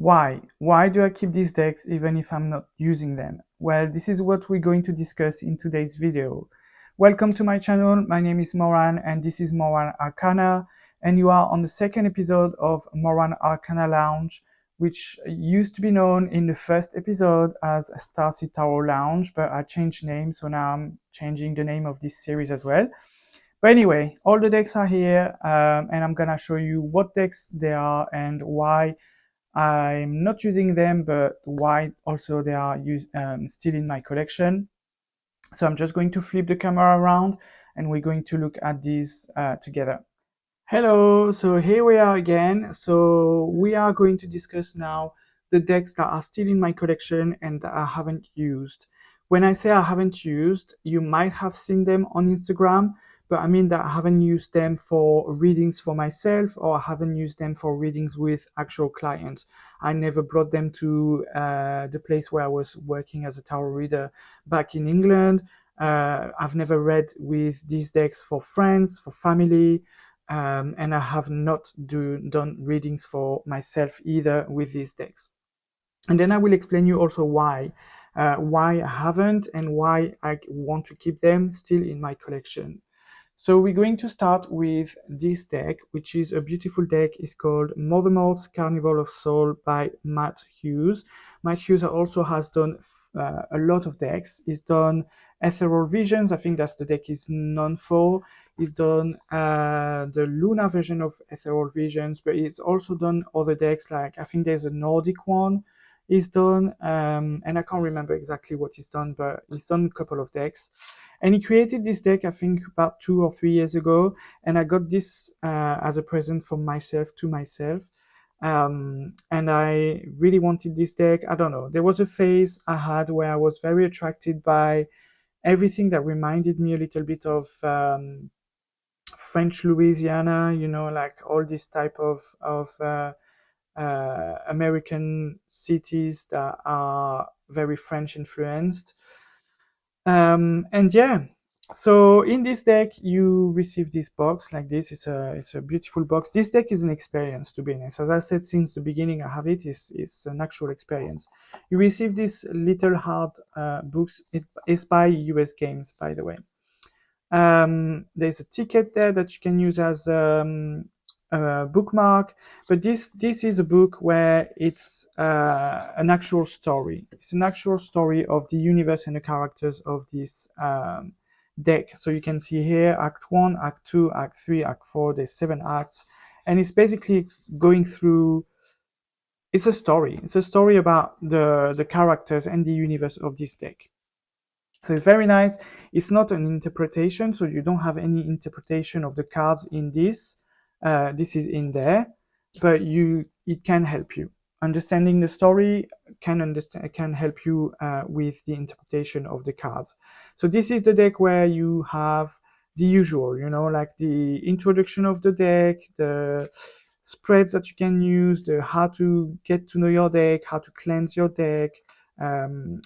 Why do I keep these decks even if I'm not using them? Well, this is what we're going to discuss in today's video. Welcome to my channel. My name is Moran and this is Moran Arcana, and you are on the second episode of Moran Arcana Lounge, which used to be known in the first episode as Starseed Tarot Lounge, but I changed name, so now I'm changing the name of this series as well. But anyway, all the decks are here, and I'm gonna show you what decks they are and why I'm not using them, but why also they are still in my collection. So I'm just going to flip the camera around and we're going to look at these together. Hello, so here we are again. So we are going to discuss now the decks that are still in my collection and that I haven't used. When I say I haven't used, you might have seen them on Instagram, but I mean that I haven't used them for readings for myself, or I haven't used them for readings with actual clients. I never brought them to the place where I was working as a tarot reader back in England. I've never read with these decks for friends, for family, and I have not done readings for myself either with these decks. And then I will explain you also why I haven't and why I want to keep them still in my collection. So we're going to start with this deck, which is a beautiful deck. It's called Mothermore's Carnival of Soul by Matt Hughes. Matt Hughes also has done a lot of decks. He's done Ethereal Visions. I think that's the deck he's known for. He's done the Luna version of Ethereal Visions, but he's also done other decks, like I think there's a Nordic one he's done, and I can't remember exactly what he's done, but he's done a couple of decks. And he created this deck, I think, about 2 or 3 years ago, and I got this as a present from myself to myself. And I really wanted this deck. I don't know. There was a phase I had where I was very attracted by everything that reminded me a little bit of French Louisiana, you know, like all this type of American cities that are very French influenced. And yeah, so in this deck you receive this box like this. It's a beautiful box. This deck is an experience, to be honest. As I said since the beginning, I have it. It's an actual experience. You receive this little hard books. It is by US Games, by the way. There's a ticket there that you can use as a bookmark, but this is a book where it's an actual story. It's an actual story of the universe and the characters of this deck. So you can see here Act 1, Act 2, Act 3, Act 4. There's 7 acts, and it's basically going through. It's a story. It's a story about the characters and the universe of this deck. So it's very nice. It's not an interpretation, so you don't have any interpretation of the cards in this. This is in there, but it can help you. Understanding the story can help you with the interpretation of the cards. So this is the deck where you have the usual, you know, like the introduction of the deck, the spreads that you can use, the how to get to know your deck, how to cleanse your deck,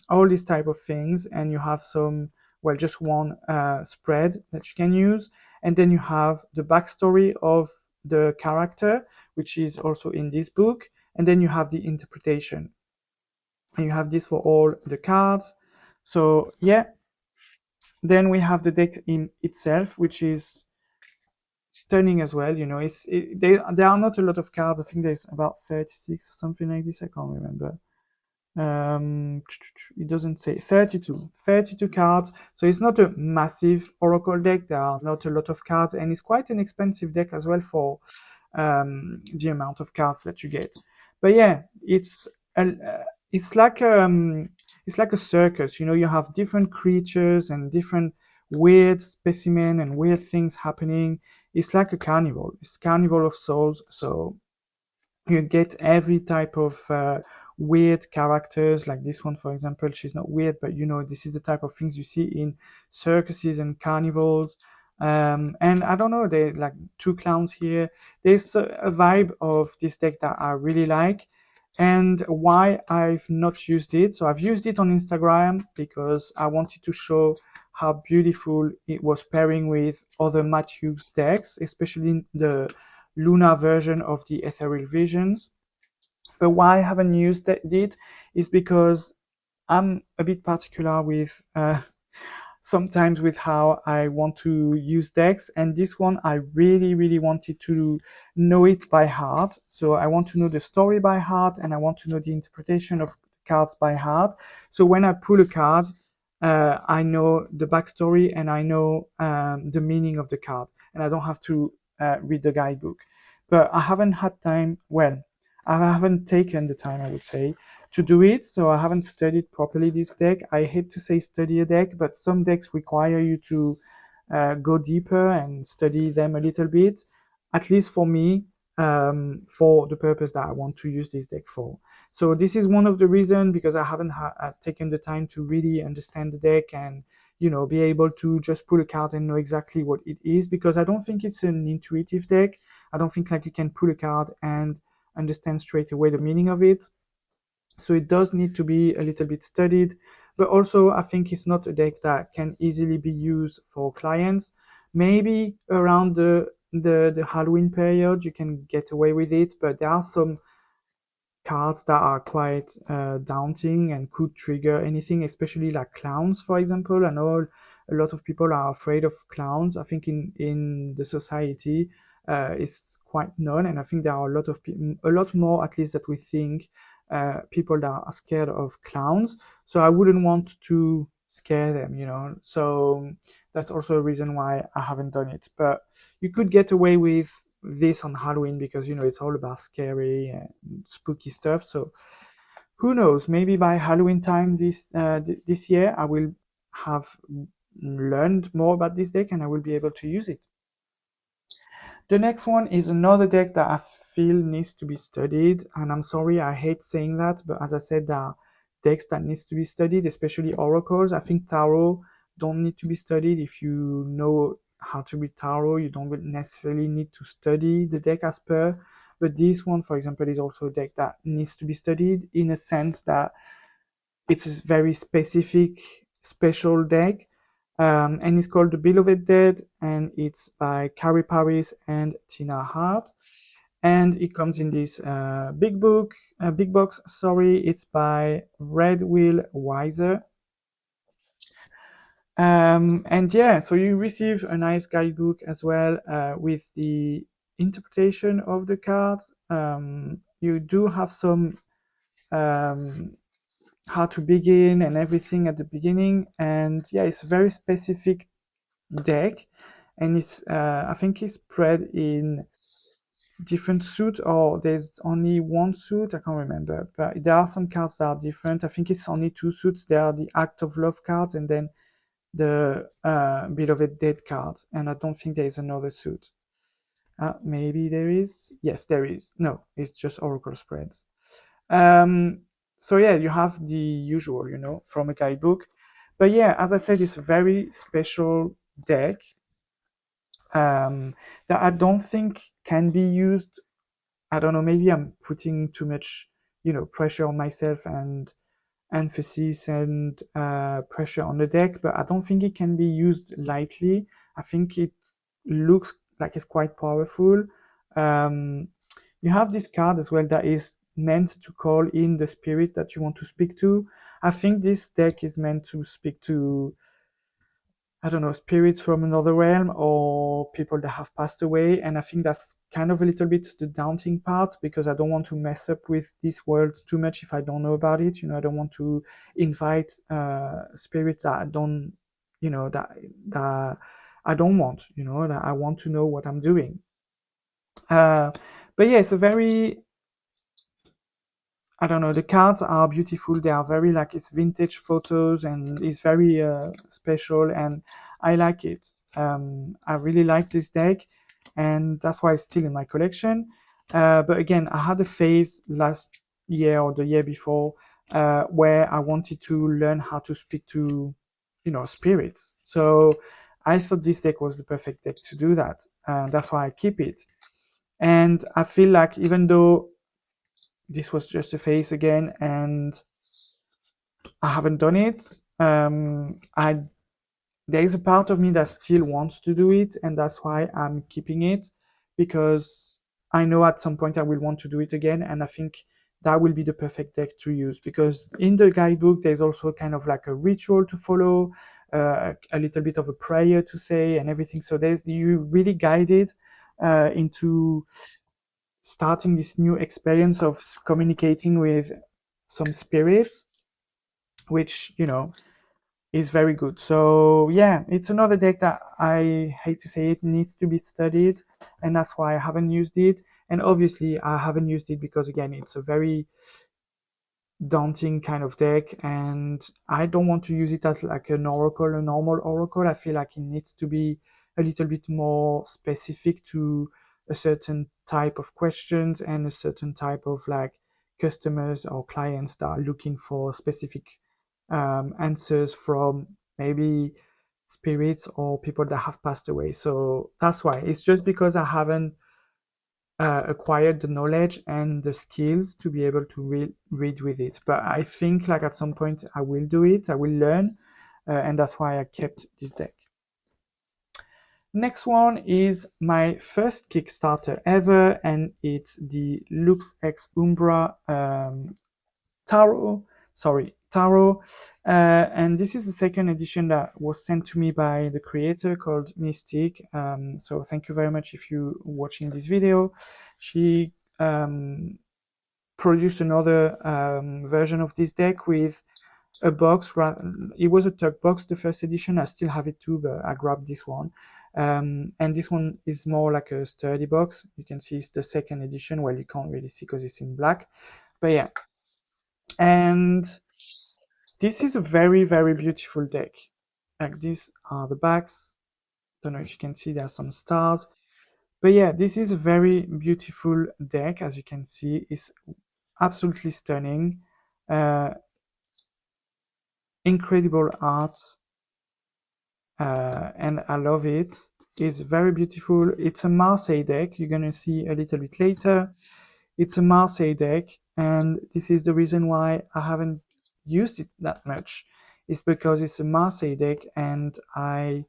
all these type of things. And you have some, well, just one spread that you can use, and then you have the backstory of the character, which is also in this book, and then you have the interpretation, and you have this for all the cards. So yeah, then we have the deck in itself, which is stunning as well. You know, there are not a lot of cards. I think there's about 36 or something like this. I can't remember. It doesn't say 32 cards, so it's not a massive oracle deck. There are not a lot of cards, and it's quite an expensive deck as well for the amount of cards that you get. But yeah, it's like a circus. You know, you have different creatures and different weird specimen and weird things happening. It's like a carnival. It's carnival of souls. So you get every type of weird characters, like this one, for example. She's not weird, but you know, this is the type of things you see in circuses and carnivals. And I don't know, they like 2 clowns here. There's a vibe of this deck that I really like. And why I've not used it, so I've used it on Instagram because I wanted to show how beautiful it was pairing with other Matt Hughes decks, especially the Luna version of the Ethereal Visions. But why I haven't used it is because I'm a bit particular with sometimes with how I want to use decks. And this one, I really, really wanted to know it by heart. So I want to know the story by heart, and I want to know the interpretation of cards by heart. So when I pull a card, I know the backstory and I know the meaning of the card, and I don't have to read the guidebook. But I haven't had time. Well, I haven't taken the time, I would say, to do it. So I haven't studied properly this deck. I hate to say study a deck, but some decks require you to go deeper and study them a little bit, at least for me, for the purpose that I want to use this deck for. So this is one of the reasons, because I haven't taken the time to really understand the deck and be able to just pull a card and know exactly what it is, because I don't think it's an intuitive deck. I don't think like you can pull a card and understand straight away the meaning of it. So it does need to be a little bit studied, but also I think it's not a deck that can easily be used for clients. Maybe around the Halloween period you can get away with it, but there are some cards that are quite daunting and could trigger anything, especially like clowns, for example. I know a lot of people are afraid of clowns. I think in the society it's quite known, and I think there are a lot of a lot more, at least, that we think, people that are scared of clowns. So I wouldn't want to scare them. So that's also a reason why I haven't done it. But you could get away with this on Halloween, because it's all about scary and spooky stuff. So who knows? Maybe by Halloween time this year, I will have learned more about this deck and I will be able to use it. The next one is another deck that I feel needs to be studied, and I'm sorry, I hate saying that, but as I said, there are decks that needs to be studied, especially oracles. I think tarot don't need to be studied. If you know how to read tarot, you don't necessarily need to study the deck as per. But this one, for example, is also a deck that needs to be studied, in a sense that it's a very specific, special deck. And it's called The Beloved Dead, and it's by Carrie Paris and Tina Hart. And it comes in this big box. Sorry, it's by Red Wheel Wiser. And yeah, so you receive a nice guidebook as well, with the interpretation of the cards. You do have some how to begin and everything at the beginning, and yeah, it's a very specific deck, and it's I think it's spread in different suits, or there's only one suit, I can't remember, but there are some cards that are different. I think it's only two suits. There are the Act of Love cards and then the Beloved Dead cards, and I don't think there is another suit. Maybe there is. Yes, there is. No, it's just Oracle spreads. um so yeah, you have the usual, from a guidebook. But yeah, as I said, it's a very special deck, that I don't think can be used. I don't know, maybe I'm putting too much, pressure on myself and emphasis and pressure on the deck, but I don't think it can be used lightly. I think it looks like it's quite powerful. um you have this card as well that is meant to call in the spirit that you want to speak to. I think this deck is meant to speak to, I don't know, spirits from another realm or people that have passed away. And I think that's kind of a little bit the daunting part, because I don't want to mess up with this world too much if I don't know about it. I don't want to invite spirits that I don't, that I don't want, that I want to know what I'm doing. But yeah, it's a very, I don't know, the cards are beautiful. They are very, like, it's vintage photos and it's very special, and I like it. I really like this deck, and that's why it's still in my collection. But again, I had a phase last year or the year before, where I wanted to learn how to speak to, spirits. So I thought this deck was the perfect deck to do that. That's why I keep it. And I feel like, even though this was just a phase again, and I haven't done it, I there is a part of me that still wants to do it, and that's why I'm keeping it, because I know at some point I will want to do it again, and I think that will be the perfect deck to use, because in the guidebook there's also kind of like a ritual to follow, a little bit of a prayer to say and everything. So there's you really guided into starting this new experience of communicating with some spirits, which is very good. So yeah, it's another deck that I hate to say it needs to be studied, and that's why I haven't used it. And obviously I haven't used it because again it's a very daunting kind of deck, and I don't want to use it as like an oracle, a normal oracle. I feel like it needs to be a little bit more specific to a certain type of questions and a certain type of like customers or clients that are looking for specific answers from maybe spirits or people that have passed away. So that's why it's just because I haven't acquired the knowledge and the skills to be able to read with it. But I think like at some point I will do it, I will learn, and that's why I kept this deck. Next one is my first Kickstarter ever, and it's the Lux Ex Umbra Tarot. Tarot. And this is the second edition that was sent to me by the creator called Mystic. So thank you very much if you're watching this video. She produced another version of this deck with a box. It was a tuck box, the first edition. I still have it too, but I grabbed this one. And this one is more like a sturdy box. You can see it's the second edition. Well, you can't really see because it's in black. But yeah. And this is a very, very beautiful deck. Like these are the backs. Don't know if you can see, there are some stars. But yeah, this is a very beautiful deck. As you can see, it's absolutely stunning. Incredible art. And I love it. It's very beautiful. It's a Marseille deck. You're going to see a little bit later. It's a Marseille deck, and this is the reason why I haven't used it that much. It's because it's a Marseille deck, and I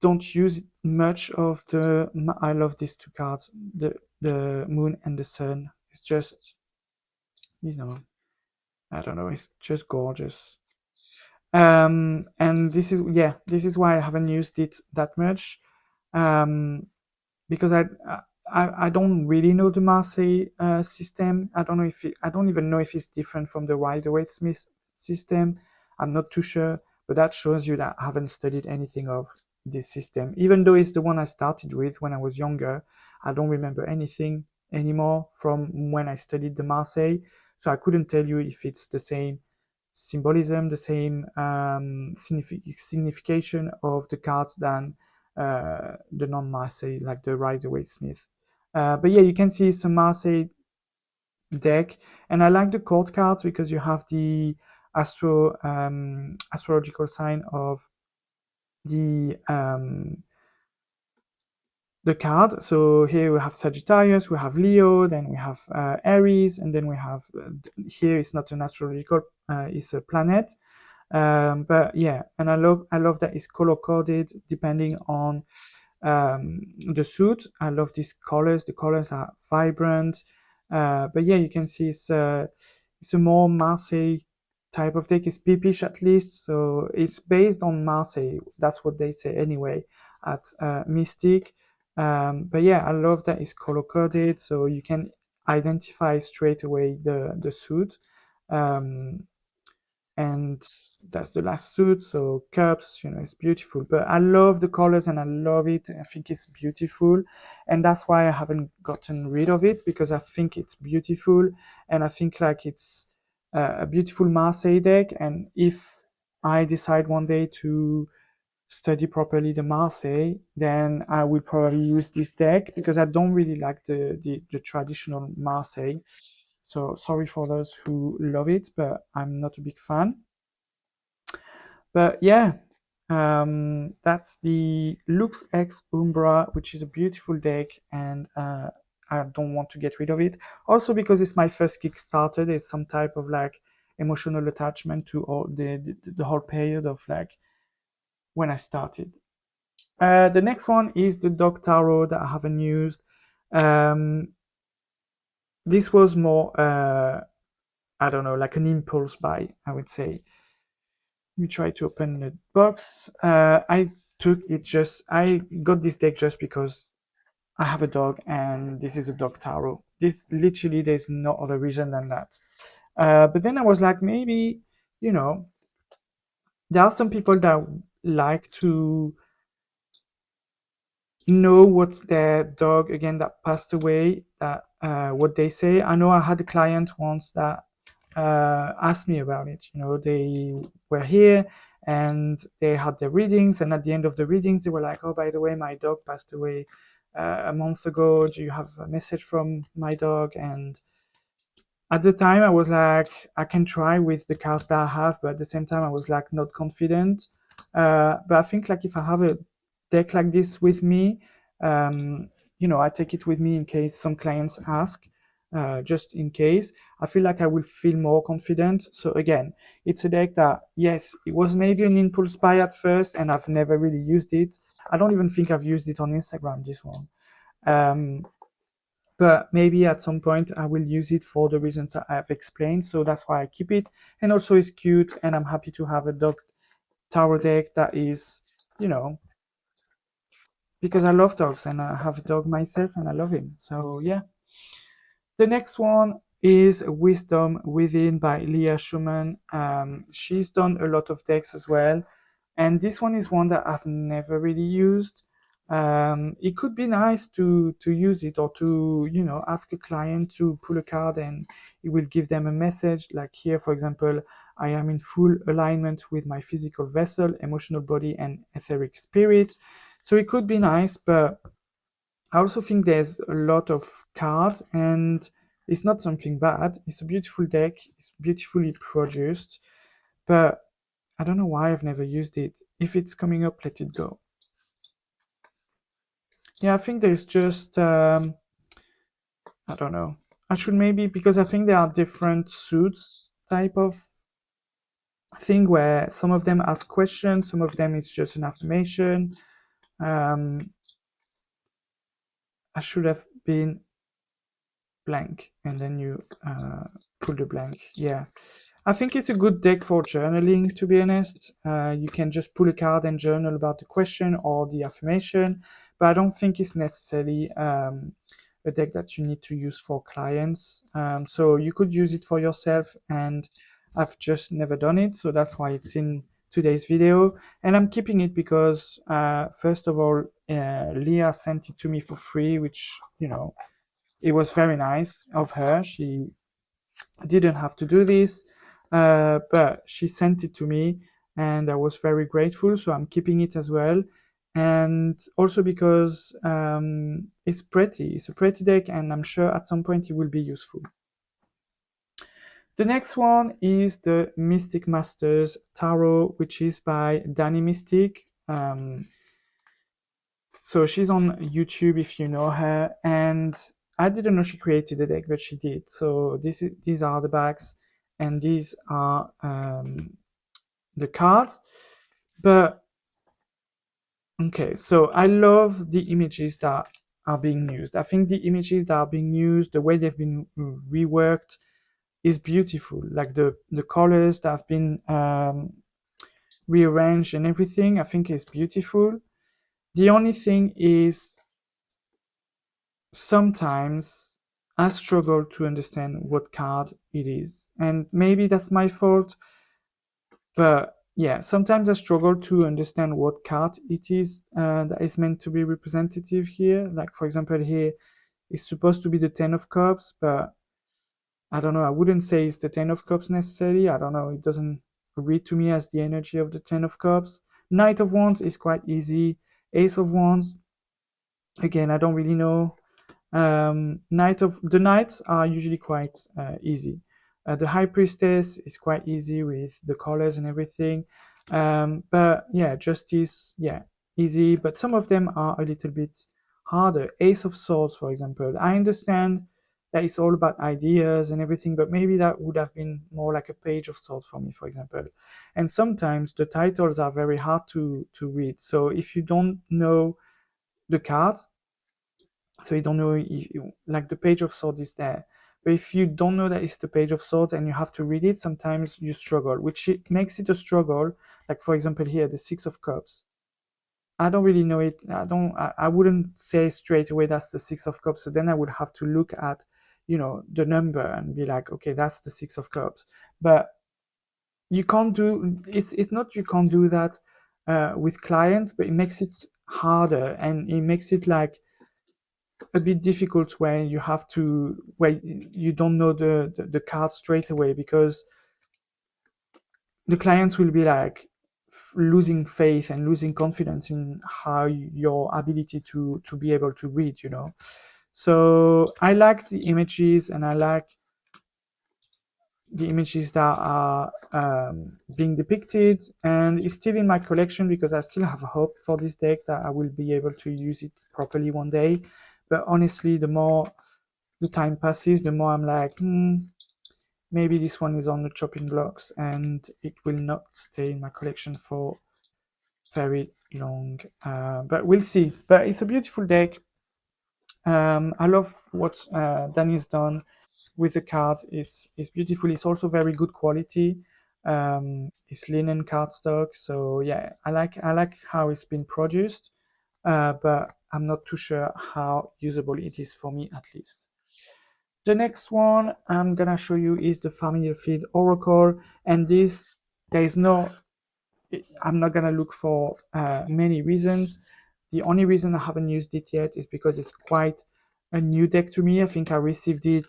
don't use it much of the. I love these two cards, the moon and the sun. It's just, I don't know. It's just gorgeous. And this is why I haven't used it that much, because I don't really know the Marseille system. I don't know if I don't even know if it's different from the Rider-Waite-Smith system. I'm not too sure, but that shows you that I haven't studied anything of this system. Even though it's the one I started with when I was younger, I don't remember anything anymore from when I studied the Marseille. So I couldn't tell you if it's the same symbolism, the same signification of the cards than the non-Marseille, like the Rider-Waite-Smith. But yeah, you can see it's a Marseille deck, and I like the court cards because you have the astrological sign of the card. So here we have Sagittarius, we have Leo, then we have Aries, and then we have here it's not an astrological, it's a planet. But yeah, and I love that it's color coded depending on the suit. I love these colors. The colors are vibrant. But yeah, you can see it's a more Marseille type of deck. It's peepish at least, so it's based on Marseille. That's what they say anyway at Mystic. But yeah, I love that it's color coded, so you can identify straight away the suit. And that's the last suit, so cups, it's beautiful. But I love the colors and I love it. I think it's beautiful, and that's why I haven't gotten rid of it, because I think it's beautiful, and I think like it's a beautiful Marseille deck. And if I decide one day to study properly the Marseille, then I will probably use this deck, because I don't really like the traditional Marseille. So sorry for those who love it, but I'm not a big fan. But yeah, that's the Lux Ex Umbra, which is a beautiful deck, and I don't want to get rid of it. Also because it's my first Kickstarter, there's some type of like emotional attachment to all the whole period of like when I started. The next one is the Dog Tarot that I haven't used. this was more, I don't know, like an impulse buy, I would say. Let me try to open the box. I got this deck just because I have a dog and this is a dog tarot. This literally, there's no other reason than that. But then I was like, maybe, you know, there are some people that like to know what's their dog again that passed away, that what they say. I know I had a client once that asked me about it. You know, they were here and they had their readings, and at the end of the readings, they were like, "Oh, by the way, my dog passed away a month ago. Do you have a message from my dog?" And at the time I was like, I can try with the cards that I have, but at the same time I was like not confident. But I think like if I have a deck like this with me, um, you know, I take it with me in case some clients ask, just in case. I feel like I will feel more confident. So again, it's a deck that, yes, it was maybe an impulse buy at first, and I've never really used it. I don't even think I've used it on Instagram, this one. Um, but maybe at some point I will use it for the reasons that I've explained. So that's why I keep it. And also it's cute, and I'm happy to have a dog tarot deck that is, you know, because I love dogs and I have a dog myself and I love him. So yeah. The next one is Wisdom Within by Leah Schumann. She's done a lot of decks as well, and this one is one that I've never really used. It could be nice to use it, or to, you know, ask a client to pull a card and it will give them a message. Like here, for example, I am in full alignment with my physical vessel, emotional body, and etheric spirit. So it could be nice, but I also think there's a lot of cards, and it's not something bad. It's a beautiful deck. It's beautifully produced, but I don't know why I've never used it. If it's coming up, let it go. Yeah, I think there's just I don't know. I should maybe, because I think there are different suits type of thing where some of them ask questions, some of them it's just an affirmation. Um, I should have been blank, and then you pull the blank. Yeah. I think it's a good deck for journaling, to be honest. You can just pull a card and journal about the question or the affirmation, but I don't think it's necessarily a deck that you need to use for clients. So you could use it for yourself, and I've just never done it, so that's why it's in today's video. And I'm keeping it because, first of all, Leah sent it to me for free, which, you know, it was very nice of her. She didn't have to do this, but she sent it to me and I was very grateful. So I'm keeping it as well. And also because it's pretty. It's a pretty deck, and I'm sure at some point it will be useful. The next one is the Mystic Masters Tarot, which is by Danny Mystic. So she's on YouTube if you know her, and I didn't know she created the deck, but she did. So these are the backs, and these are the cards. But okay, so I love the images that are being used. I think the images that are being used, the way they've been reworked, is beautiful. Like the colors that have been rearranged and everything, I think is beautiful. The only thing is, sometimes I struggle to understand what card it is, and maybe that's my fault, but yeah, sometimes I struggle to understand what card it is that is meant to be representative here. Like, for example, here it's supposed to be the Ten of Cups, but I don't know, I wouldn't say it's the Ten of Cups necessarily. I don't know, it doesn't read to me as the energy of the Ten of Cups. Knight of Wands is quite easy. Ace of Wands, again, I don't really know. The knights are usually quite easy. The high priestess is quite easy with the colors and everything. But yeah, justice, yeah, easy. But some of them are a little bit harder. Ace of swords, for example. I understand that it's all about ideas and everything, but maybe that would have been more like a page of swords for me, for example. And sometimes the titles are very hard to read. So if you don't know the card, so you don't know if, like, the page of sword is there, But if you don't know that it's the Page of Swords and you have to read it, sometimes you struggle, which it makes it a struggle. Like for example here, the Six of Cups. I don't really know it. I wouldn't say straight away that's the Six of Cups. So then I would have to look at, the number and be like, okay, that's the Six of Cups. But you can't do it's not you can't do that with clients, but it makes it harder, and it makes it like a bit difficult when you don't know the cards straight away, because the clients will be like losing faith and losing confidence in how your ability to be able to read. So I like the images, and I like the images that are being depicted, and it's still in my collection because I still have hope for this deck that I will be able to use it properly one day. But honestly, the more the time passes, the more I'm like, maybe this one is on the chopping blocks and it will not stay in my collection for very long. But we'll see. But it's a beautiful deck. I love what Danny's done with the cards. Is beautiful. It's also very good quality. It's linen cardstock, so yeah, I like how it's been produced, but I'm not too sure how usable it is for me, at least. The next one I'm gonna show you is the Familiar Field Oracle, and this there is no I'm not gonna look for many reasons. The only reason I haven't used it yet is because it's quite a new deck to me. I think I received it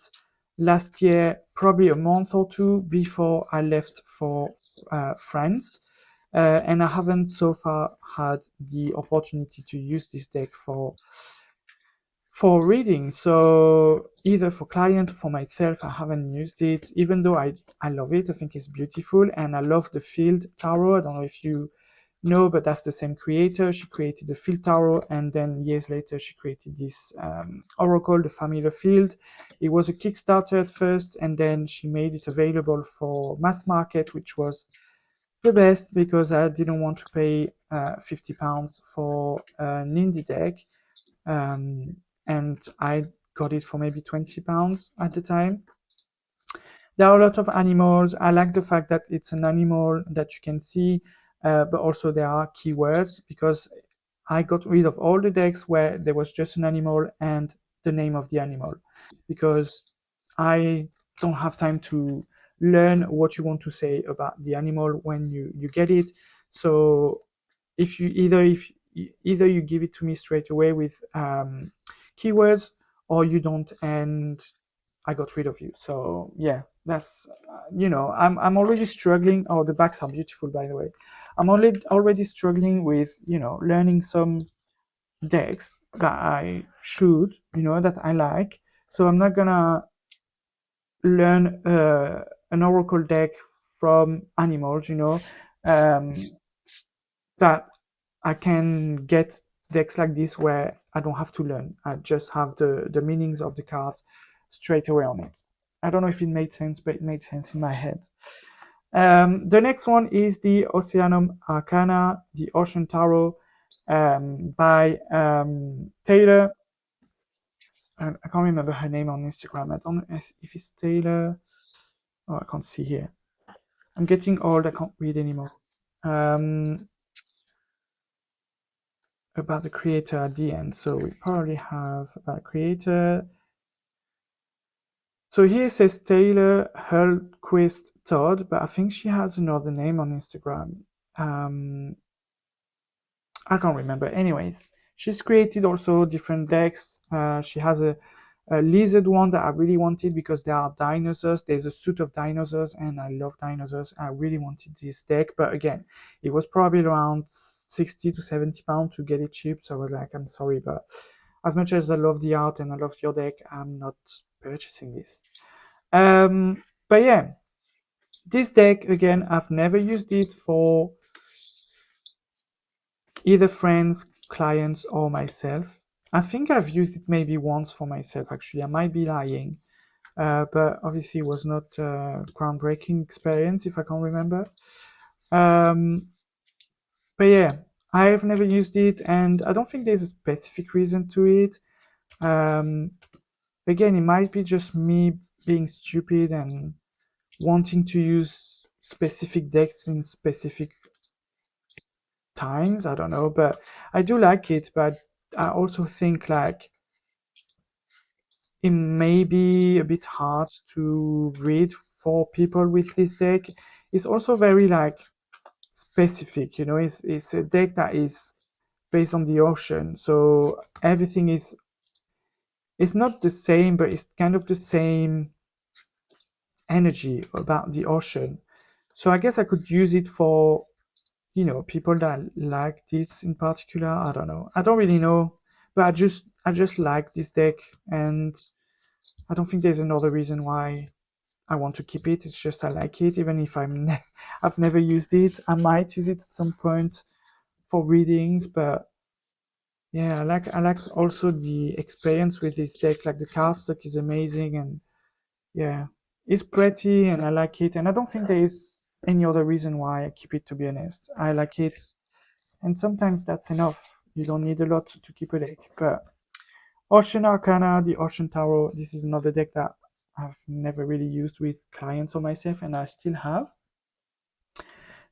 last year, probably a month or two before I left for France. And I haven't so far had the opportunity to use this deck for reading. So either for client or for myself, I haven't used it, even though I love it. I think it's beautiful, and I love the Field Tarot. I don't know if you know, but that's the same creator. She created the Field Tarot, and then years later she created this Oracle, the Familiar Field. It was a Kickstarter at first, and then she made it available for mass market, which was the best because I didn't want to pay £50 for an indie deck. And I got it for maybe £20 at the time. There are a lot of animals. I like the fact that it's an animal that you can see, but also there are keywords, because I got rid of all the decks where there was just an animal and the name of the animal, because I don't have time to learn what you want to say about the animal when you get it. So if you either you give it to me straight away with keywords, or you don't, and I got rid of you. So yeah, that's I'm already struggling. Oh, the backs are beautiful, by the way. I'm already struggling with learning some decks that I should that I like. So I'm not gonna learn an oracle deck from animals, that I can get decks like this where I don't have to learn. I just have the meanings of the cards straight away on it. I don't know if it made sense, but it made sense in my head. The next one is the Oceanum Arcana, the Ocean Tarot, by Taylor. I can't remember her name on Instagram. I don't know if it's Taylor. Oh, I can't see here. I'm getting old. I can't read anymore. About the creator at the end. So we probably have about creator. So here it says Taylor Hurlquist Todd, but I think she has another name on Instagram. I can't remember. Anyways, she's created also different decks. She has a lizard one that I really wanted because there are dinosaurs. There's a suit of dinosaurs, and I love dinosaurs. I really wanted this deck, but again, it was probably around 60 to 70 pounds to get it cheap. So I was like, I'm sorry, but as much as I love the art and I love your deck, I'm not purchasing this. But yeah, this deck, again, I've never used it for either friends, clients, or myself. I think I've used it maybe once for myself, actually. I might be lying, but obviously it was not a groundbreaking experience, if I can remember. But yeah, I've never used it, and I don't think there's a specific reason to it. again, it might be just me being stupid and wanting to use specific decks in specific times. I don't know, but I do like it. But I also think like it may be a bit hard to read for people with this deck. It's also very like specific, you know. It's a deck that is based on the ocean, so everything is, it's not the same, but it's kind of the same energy about the ocean. So I guess I could use it for, you know, people that like this in particular. I don't know. I don't really know, but I just like this deck, and I don't think there's another reason why I want to keep it. It's just I like it, even if I've never used it. I might use it at some point for readings, but yeah, I like also the experience with this deck. Like the cardstock is amazing, and yeah, it's pretty, and I like it. And I don't think there is any other reason why I keep it. To be honest, I like it, and sometimes that's enough. You don't need a lot to keep a deck. But Ocean Arcana, the Ocean Tarot, this is another deck that I've never really used with clients or myself, and I still have.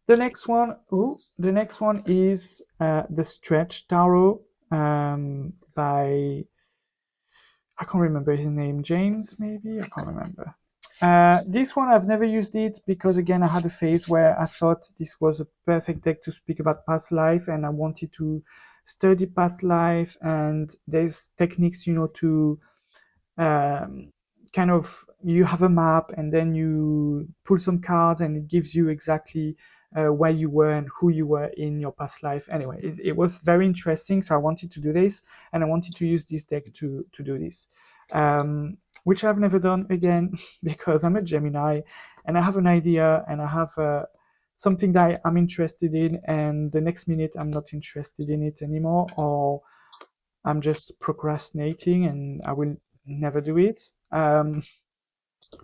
The next one is the Stretch Tarot by, I can't remember his name, James maybe? I can't remember. This one I've never used it because again I had a phase where I thought this was a perfect deck to speak about past life, and I wanted to study past life, and there's techniques, you know, to um, kind of, you have a map and then you pull some cards and it gives you exactly where you were and who you were in your past life. Anyway, it was very interesting, so I wanted to do this, and I wanted to use this deck to do this, which I've never done again because I'm a Gemini and I have an idea and I have something that I'm interested in, and the next minute I'm not interested in it anymore, or I'm just procrastinating and I will never do it.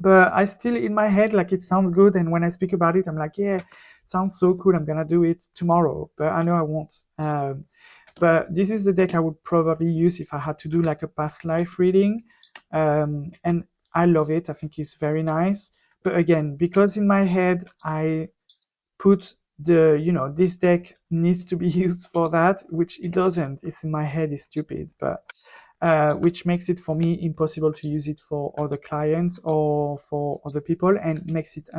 But I still, in my head, like it sounds good, and when I speak about it, I'm like, yeah, sounds so cool. I'm gonna do it tomorrow, but I know I won't. But this is the deck I would probably use if I had to do like a past life reading, and I love it. I think it's very nice. But again, because in my head I put the, you know, this deck needs to be used for that, which it doesn't. It's in my head, it's stupid, but which makes it for me impossible to use it for other clients or for other people, and makes it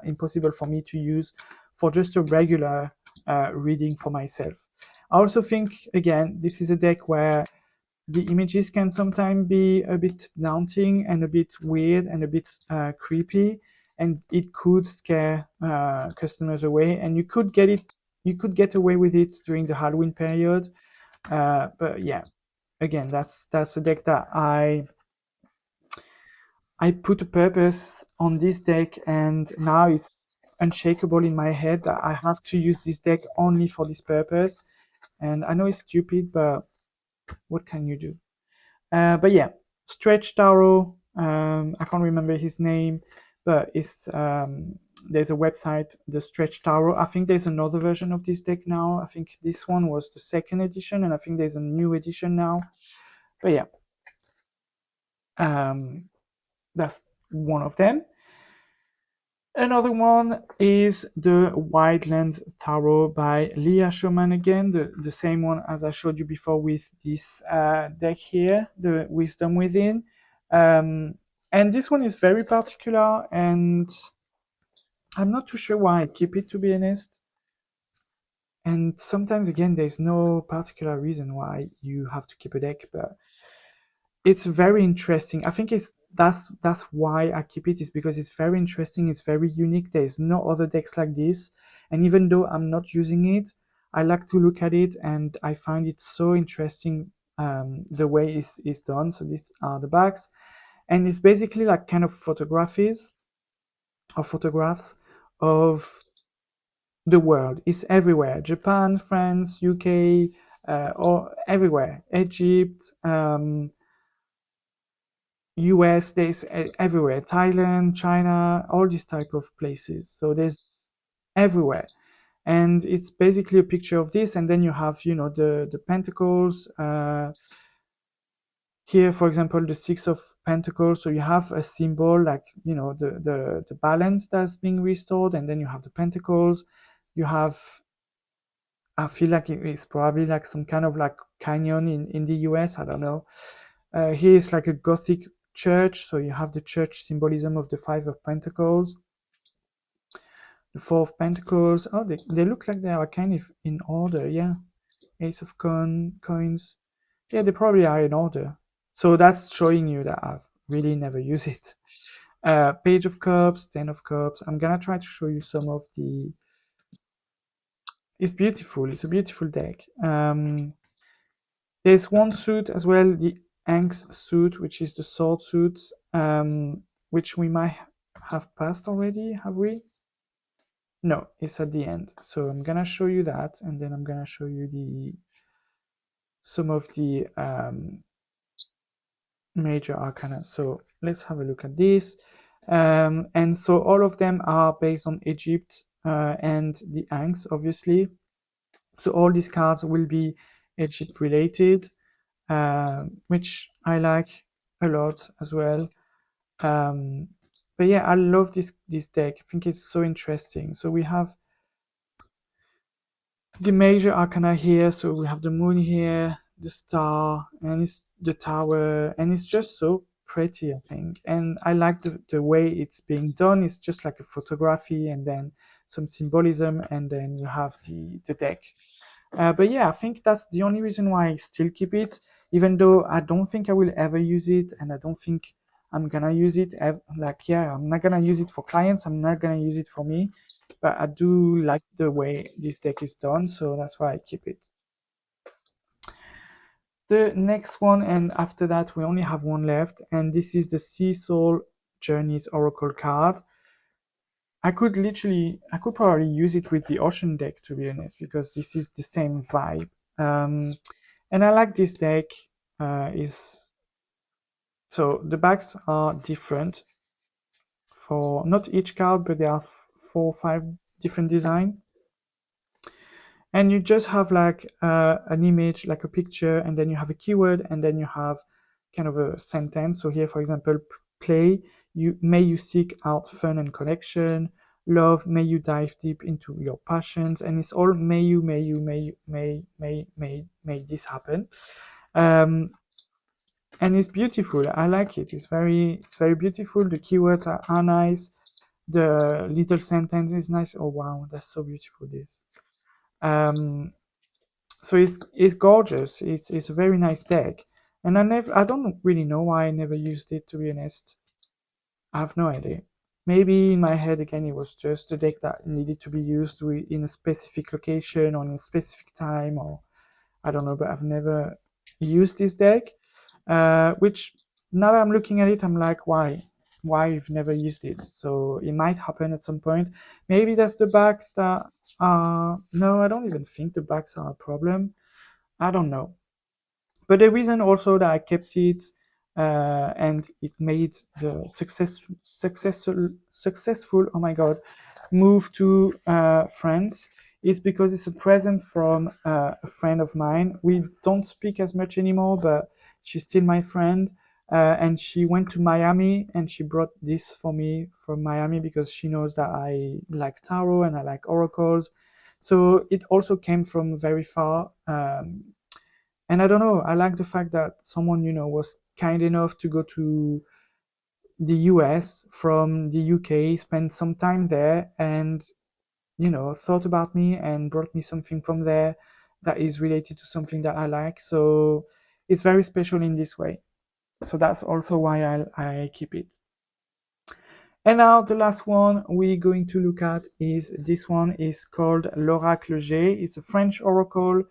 impossible for me to use for just a regular reading for myself. I also think, again, this is a deck where the images can sometimes be a bit daunting and a bit weird and a bit creepy, and it could scare customers away, and you could get away with it during the Halloween period. But yeah, again, that's a deck that I put a purpose on this deck, and now it's unshakable in my head that I have to use this deck only for this purpose. And I know it's stupid, but what can you do? But yeah, Stretch Tarot. I can't remember his name, but it's there's a website, the Stretch Tarot. I think there's another version of this deck now. I think this one was the second edition, and I think there's a new edition now. But yeah, that's one of them. Another one is the Wildlands Tarot by Leah Schumann again, the same one as I showed you before with this deck here, the Wisdom Within. And this one is very particular, and I'm not too sure why I keep it, to be honest. And sometimes, again, there's no particular reason why you have to keep a deck, but it's very interesting. I think that's why I keep it, is because it's very interesting, it's very unique. There's no other decks like this, and even though I'm not using it, I like to look at it and I find it so interesting, the way it's done. So these are the backs, and it's basically like kind of photographies or photographs of the world. It's everywhere: Japan, France, UK, or everywhere, Egypt, US, there's everywhere, Thailand, China, all these type of places. So there's everywhere, and it's basically a picture of this. And then you have, the pentacles. Here, for example, the Six of pentacles. So you have a symbol like, you know, the balance that's being restored, and then you have the pentacles. You have, I feel like it's probably like some kind of like canyon in the US, I don't know. Here is like a Gothic church, so you have the church symbolism of the Five of Pentacles, the Four of Pentacles. Oh, they look like they are kind of in order, yeah. Ace of coins. Yeah, they probably are in order. So that's showing you that I've really never used it. Page of Cups, Ten of Cups. I'm gonna try to show you some of the... It's beautiful. It's a beautiful deck. There's one suit as well, the Angst suit, which is the sword suit, which we might have passed already, have we? No, it's at the end. So I'm gonna show you that, and then I'm gonna show you some of the major arcana. So let's have a look at this. And so all of them are based on Egypt and the Angst, obviously. So all these cards will be Egypt related, which I like a lot as well. But yeah, I love this deck. I think it's so interesting. So we have the major arcana here. So we have the moon here, the star, and it's the tower, and it's just so pretty, I think. And I like the way it's being done. It's just like a photography and then some symbolism, and then you have the deck. But yeah, I think that's the only reason why I still keep it, even though I don't think I will ever use it, and I don't think I'm gonna use it. Like, yeah, I'm not gonna use it for clients. I'm not gonna use it for me, but I do like the way this deck is done, so that's why I keep it. The next one, and after that we only have one left, and this is the Sea Soul Journeys Oracle card. I could probably use it with the Ocean deck, to be honest, because this is the same vibe. And I like this deck. So the backs are different for not each card, but there are 4 or 5 different designs. And you just have like an image, like a picture, and then you have a keyword, and then you have kind of a sentence. So here, for example, play, may you seek out fun and connection. Love, may you dive deep into your passions. And it's all may this happen. And it's beautiful. I like it. It's very beautiful. The keywords are nice. The little sentence is nice. Oh wow, that's so beautiful, this. So it's gorgeous. It's a very nice deck, and I don't really know why I never used it, to be honest. I have no idea. Maybe in my head again, it was just a deck that needed to be used in a specific location or in a specific time, or I don't know. But I've never used this deck. Which now that I'm looking at it, I'm like, why? Why you've never used it? So it might happen at some point. Maybe that's the backs that are... No, I don't even think the backs are a problem. I don't know. But the reason also that I kept it and it made the successful, oh my god, move to France is because it's a present from a friend of mine. We don't speak as much anymore, but she's still my friend. And she went to Miami and she brought this for me from Miami because she knows that I like tarot and I like oracles. So it also came from very far. And I don't know, I like the fact that someone, was kind enough to go to the US from the UK, spend some time there, and, thought about me and brought me something from there that is related to something that I like. So it's very special in this way. So that's also why I keep it. And now the last one we're going to look at is this one is called l'Oracle G. It's a French oracle.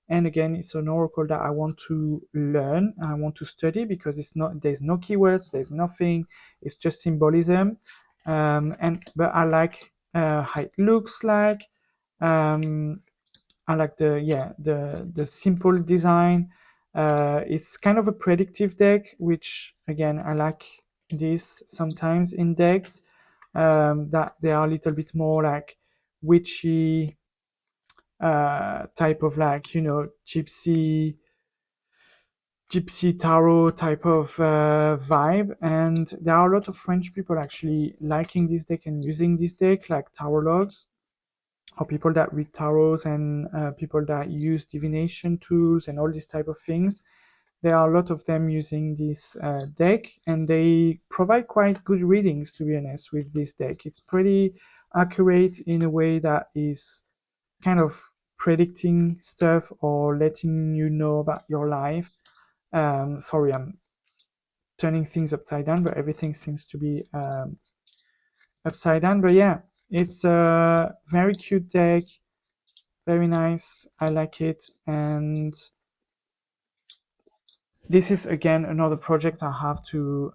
And again, it's an oracle that I want to learn. I want to study because there's no keywords, there's nothing. It's just symbolism. But I like how it looks like. I like the simple design. It's kind of a predictive deck, which again I like this sometimes in decks that they are a little bit more like witchy type of, like, gypsy gypsy tarot type of vibe, and there are a lot of French people actually liking this deck and using this deck, like tarologues, or people that read tarots, and people that use divination tools and all these type of things. There are a lot of them using this deck, and they provide quite good readings, to be honest, with this deck. It's pretty accurate in a way that is kind of predicting stuff or letting you know about your life. Sorry, I'm turning things upside down, but everything seems to be upside down. But yeah, it's a very cute deck, very nice. I like it, and this is again another project I have to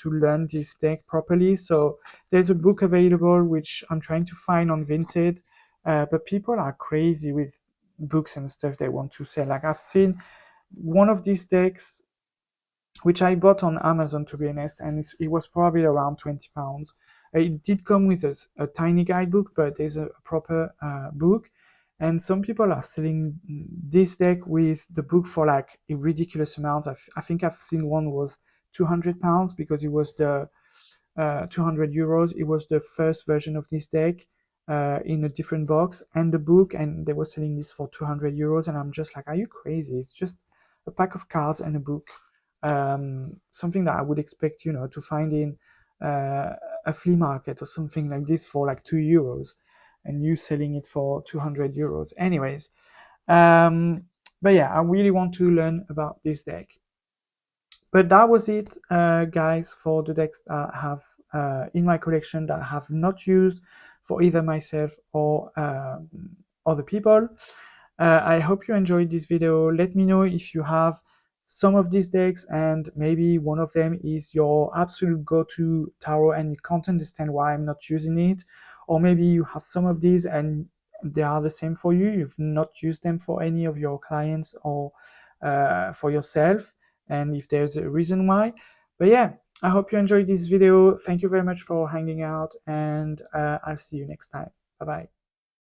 learn this deck properly. So there's a book available which I'm trying to find on Vinted, but people are crazy with books and stuff they want to sell. Like, I've seen one of these decks which I bought on Amazon, to be honest, and it was probably around £20. It did come with a tiny guidebook, but there's a proper book. And some people are selling this deck with the book for like a ridiculous amount. I think I've seen one was £200 because it was the €200. It was the first version of this deck in a different box and the book, and they were selling this for €200. And I'm just like, are you crazy? It's just a pack of cards and a book. Something that I would expect, to find in a flea market or something like this for like €2, and you selling it for €200. Anyways, but yeah, I really want to learn about this deck. But that was it, guys, for the decks that I have in my collection that I have not used for either myself or other people. I hope you enjoyed this video. Let me know if you have some of these decks and maybe one of them is your absolute go-to tarot and you can't understand why I'm not using it. Or maybe you have some of these and they are the same for you. You've not used them for any of your clients or for yourself, and if there's a reason why. But yeah, I hope you enjoyed this video. Thank you very much for hanging out, and I'll see you next time. Bye bye.